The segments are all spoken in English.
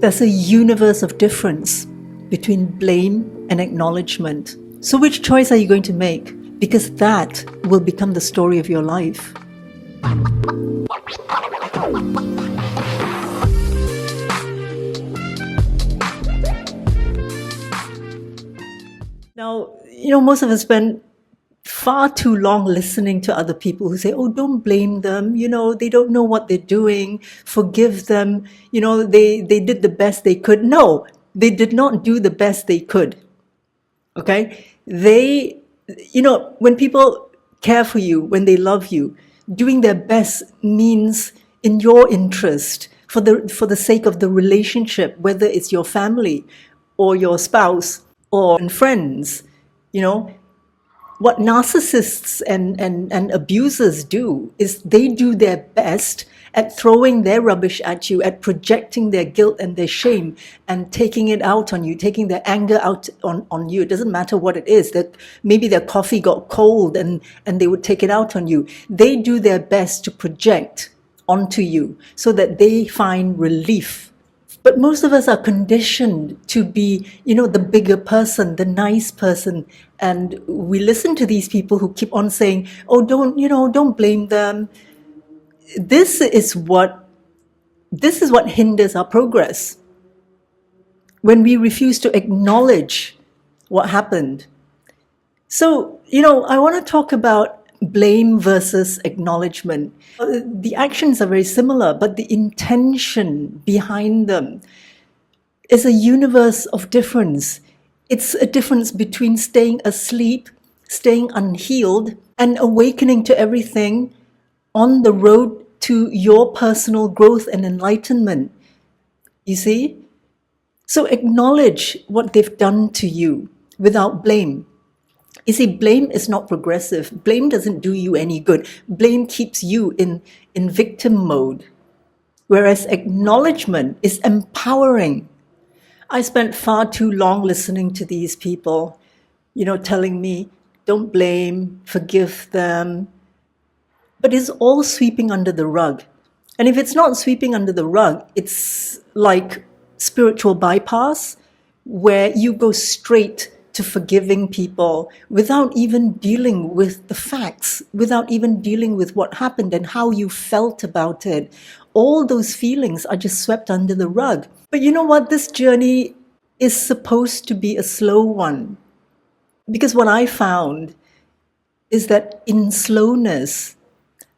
There's a universe of difference between blame and acknowledgement. So which choice are you going to make? Because that will become the story of your life. Now, most of us spend far too long listening to other people who say, oh, don't blame them. They don't know what they're doing. Forgive them. They did the best they could. No, they did not do the best they could. Okay? When people care for you, when they love you, doing their best means in your interest, for the sake of the relationship, whether it's your family or your spouse or friends. What narcissists and abusers do is they do their best at throwing their rubbish at you, at projecting their guilt and their shame and taking it out on you, taking their anger out on you. It doesn't matter what it is. That maybe their coffee got cold and they would take it out on you. They do their best to project onto you so that they find relief. But most of us are conditioned to be, the bigger person, the nice person. And we listen to these people who keep on saying, oh, don't blame them. This is what hinders our progress. When we refuse to acknowledge what happened. So, I want to talk about blame versus acknowledgement. The actions are very similar, but the intention behind them is a universe of difference. It's a difference between staying asleep, staying unhealed, and awakening to everything on the road to your personal growth and enlightenment. You see? So acknowledge what they've done to you without blame. You see, blame is not progressive. Blame doesn't do you any good. Blame keeps you in victim mode. Whereas acknowledgement is empowering. I spent far too long listening to these people, telling me, don't blame, forgive them. But it's all sweeping under the rug. And if it's not sweeping under the rug, it's like spiritual bypass, where you go straight to forgiving people without even dealing with the facts, without even dealing with what happened and how you felt about it. All those feelings are just swept under the rug. But you know what? This journey is supposed to be a slow one. Because what I found is that in slowness,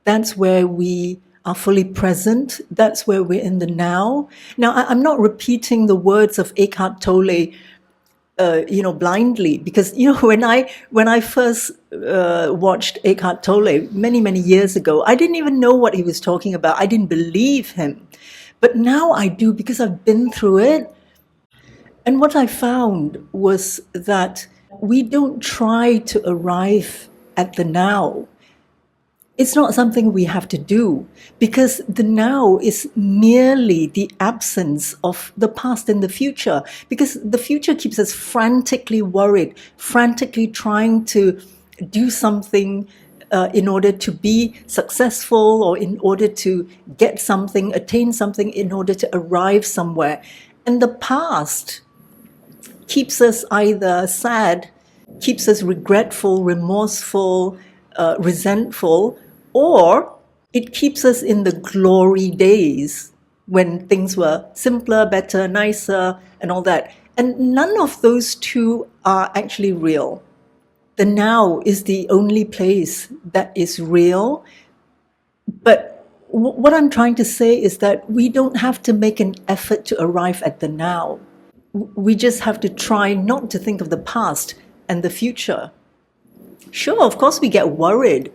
that's where we are fully present. That's where we're in the now. Now, I'm not repeating the words of Eckhart Tolle blindly, because when I first watched Eckhart Tolle many years ago, I didn't even know what he was talking about. I didn't believe him, but now I do, because I've been through it. And what I found was that we don't try to arrive at the now. It's not something we have to do, because the now is merely the absence of the past and the future, because the future keeps us frantically worried, frantically trying to do something in order to be successful, or in order to get something, attain something, in order to arrive somewhere. And the past keeps us either sad, keeps us regretful, remorseful, resentful, or it keeps us in the glory days when things were simpler, better, nicer, and all that. And none of those two are actually real. The now is the only place that is real. But what I'm trying to say is that we don't have to make an effort to arrive at the now. We just have to try not to think of the past and the future. Sure, of course we get worried.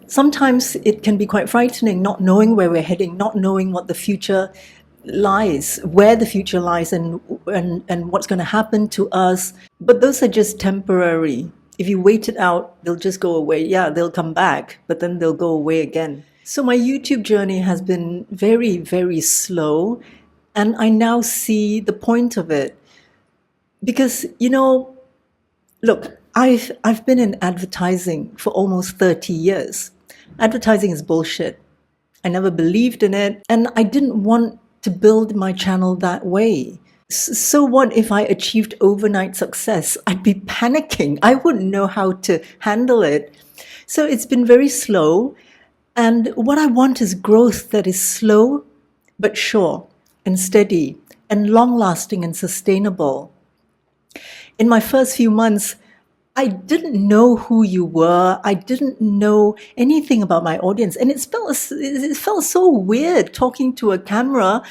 Sometimes it can be quite frightening, not knowing where we're heading, not knowing what the future lies, where the future lies, and what's going to happen to us. But those are just temporary. If you wait it out, they'll just go away. Yeah, they'll come back, but then they'll go away again. So my YouTube journey has been very, very slow, and I now see the point of it. Because, look, I've been in advertising for almost 30 years. Advertising is bullshit. I never believed in it, and I didn't want to build my channel that way. So what if I achieved overnight success? I'd be panicking. I wouldn't know how to handle it. So it's been very slow. And what I want is growth that is slow, but sure and steady and long-lasting and sustainable. In my first few months, I didn't know who you were. I didn't know anything about my audience. And it felt so weird talking to a camera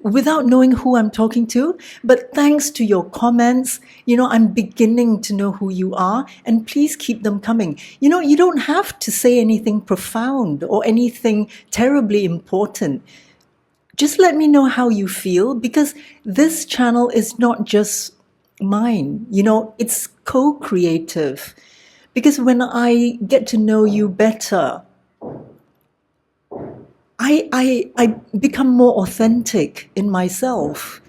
without knowing who I'm talking to. But thanks to your comments, I'm beginning to know who you are, and please keep them coming. You don't have to say anything profound or anything terribly important. Just let me know how you feel, because this channel is not just mine. It's co-creative. Because when I get to know you better, I become more authentic in myself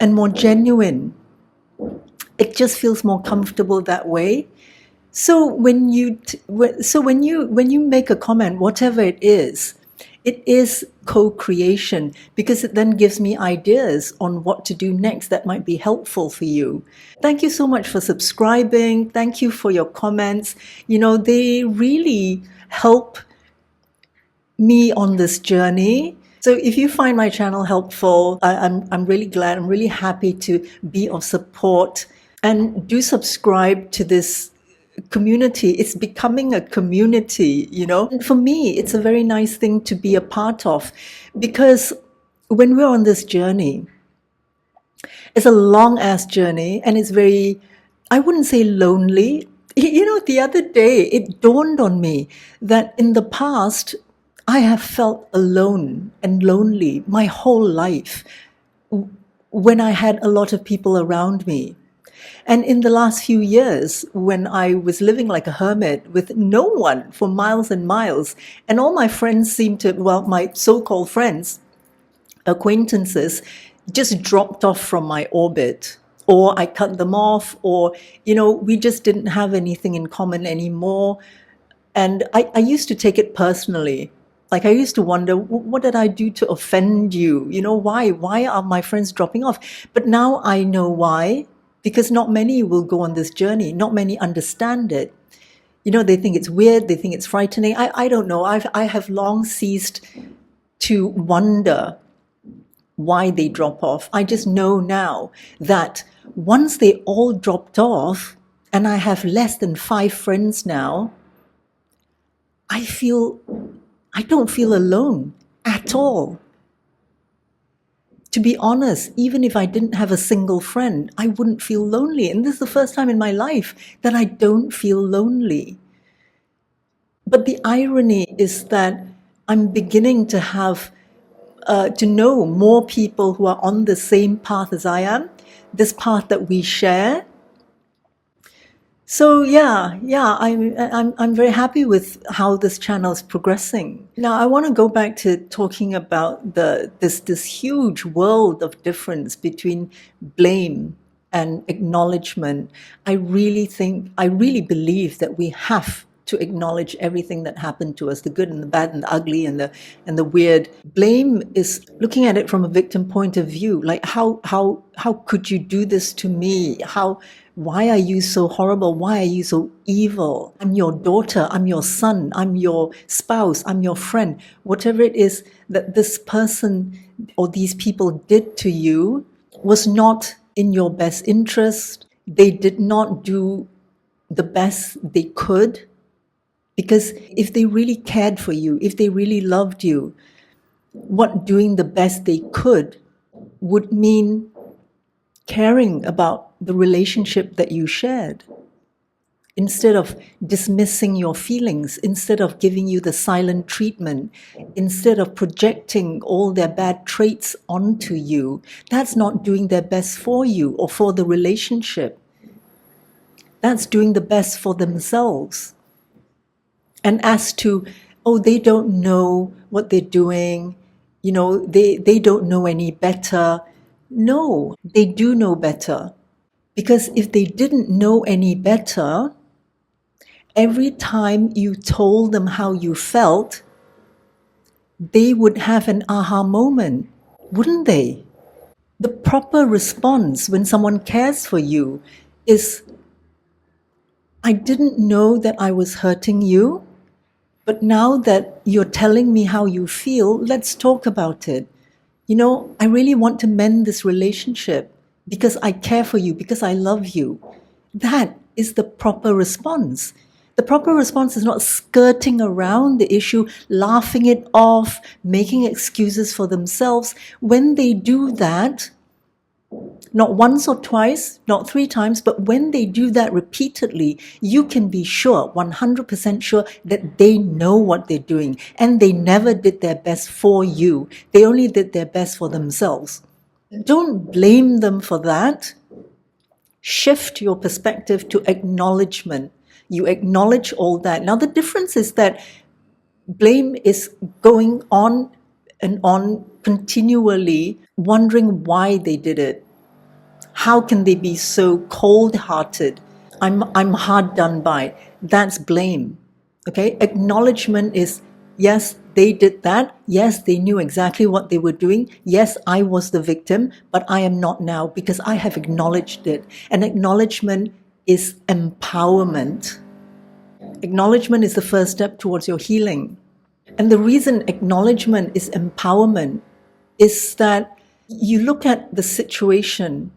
and more genuine. It just feels more comfortable that way. So when you make a comment, whatever it is co-creation, because it then gives me ideas on what to do next that might be helpful for you. Thank you so much for subscribing. Thank you for your comments. They really help me on this journey. So if you find my channel helpful, I'm really glad. I'm really happy to be of support. And do subscribe to this community. It's becoming a community, And for me, it's a very nice thing to be a part of, because when we're on this journey, it's a long-ass journey, and it's very, I wouldn't say lonely. The other day, it dawned on me that in the past, I have felt alone and lonely my whole life when I had a lot of people around me. And in the last few years, when I was living like a hermit with no one for miles and miles, and all my friends seemed to, my so-called friends, acquaintances, just dropped off from my orbit, or I cut them off, or, we just didn't have anything in common anymore. And I used to take it personally. Like, I used to wonder, what did I do to offend you? Why are my friends dropping off? But now I know why. Because not many will go on this journey. Not many understand it. They think it's weird. They think it's frightening. I don't know. I have long ceased to wonder why they drop off. I just know now that once they all dropped off, and I have less than 5 friends now, I don't feel alone at all. To be honest, even if I didn't have a single friend, I wouldn't feel lonely. And this is the first time in my life that I don't feel lonely. But the irony is that I'm beginning to have, to know more people who are on the same path as I am, this path that we share. So I'm very happy with how this channel is progressing. Now I want to go back to talking about this huge world of difference between blame and acknowledgement. I really believe that we have to acknowledge everything that happened to us, the good and the bad and the ugly and the weird. Blame is looking at it from a victim point of view, like how could you do this to me? Why are you so horrible? Why are you so evil? I'm your daughter, I'm your son, I'm your spouse, I'm your friend. Whatever it is that this person or these people did to you was not in your best interest. They did not do the best they could. Because if they really cared for you, if they really loved you, what doing the best they could would mean caring about the relationship that you shared. Instead of dismissing your feelings, instead of giving you the silent treatment, instead of projecting all their bad traits onto you, that's not doing their best for you or for the relationship. That's doing the best for themselves. And as to, they don't know what they're doing, they don't know any better. No, they do know better. Because if they didn't know any better, every time you told them how you felt, they would have an aha moment, wouldn't they? The proper response when someone cares for you is, I didn't know that I was hurting you, but now that you're telling me how you feel, let's talk about it. I really want to mend this relationship because I care for you, because I love you. That is the proper response. The proper response is not skirting around the issue, laughing it off, making excuses for themselves. When they do that, not once or twice, not 3 times, but when they do that repeatedly, you can be sure, 100% sure, that they know what they're doing and they never did their best for you. They only did their best for themselves. Don't blame them for that. Shift your perspective to acknowledgement. You acknowledge all that. Now, the difference is that blame is going on and on continually, wondering why they did it. How can they be so cold-hearted? I'm hard done by. That's blame. Okay? Acknowledgement is, yes, they did that. Yes, they knew exactly what they were doing. Yes, I was the victim, but I am not now because I have acknowledged it. And acknowledgement is empowerment. Acknowledgement is the first step towards your healing. And the reason acknowledgement is empowerment is that you look at the situation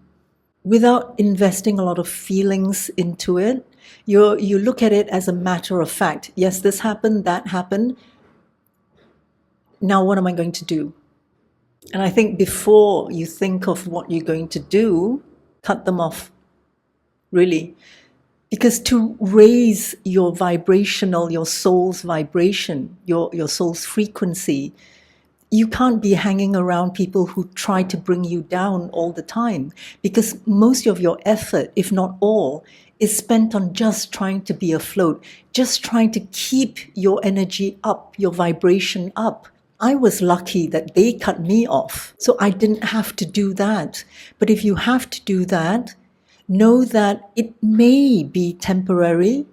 without investing a lot of feelings into it. You look at it as a matter of fact. Yes, this happened, that happened. Now what am I going to do? And I think before you think of what you're going to do, cut them off, really. Because to raise your vibrational, your soul's vibration, your soul's frequency, you can't be hanging around people who try to bring you down all the time, because most of your effort, if not all, is spent on just trying to be afloat, just trying to keep your energy up, your vibration up. I was lucky that they cut me off, so I didn't have to do that. But if you have to do that, know that it may be temporary,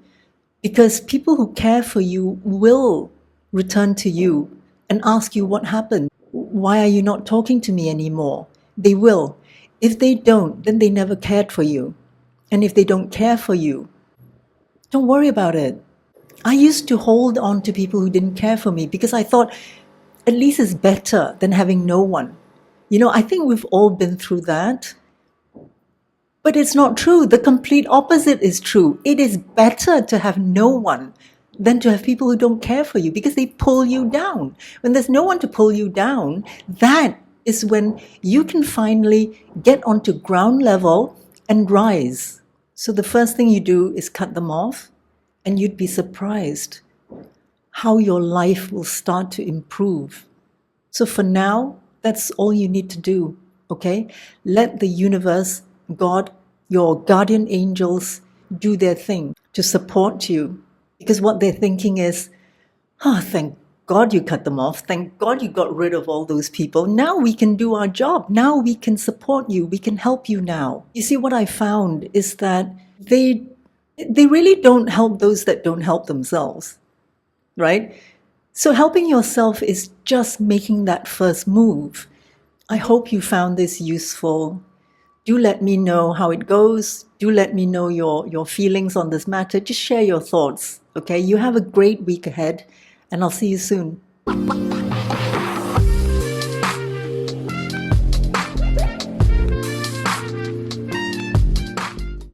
because people who care for you will return to you and ask you what happened. Why are you not talking to me anymore? They will. If they don't, then they never cared for you. And if they don't care for you, don't worry about it. I used to hold on to people who didn't care for me because I thought at least it's better than having no one. I think we've all been through that. But it's not true. The complete opposite is true. It is better to have no one than to have people who don't care for you, because they pull you down. When there's no one to pull you down, that is when you can finally get onto ground level and rise. So the first thing you do is cut them off, and you'd be surprised how your life will start to improve. So for now, that's all you need to do, okay? Let the universe, God, your guardian angels do their thing to support you. Because what they're thinking is, thank God you cut them off. Thank God you got rid of all those people. Now we can do our job. Now we can support you. We can help you now. You see, what I found is that they really don't help those that don't help themselves, right? So helping yourself is just making that first move. I hope you found this useful. Do let me know how it goes. Do let me know your feelings on this matter. Just share your thoughts, okay? You have a great week ahead, and I'll see you soon.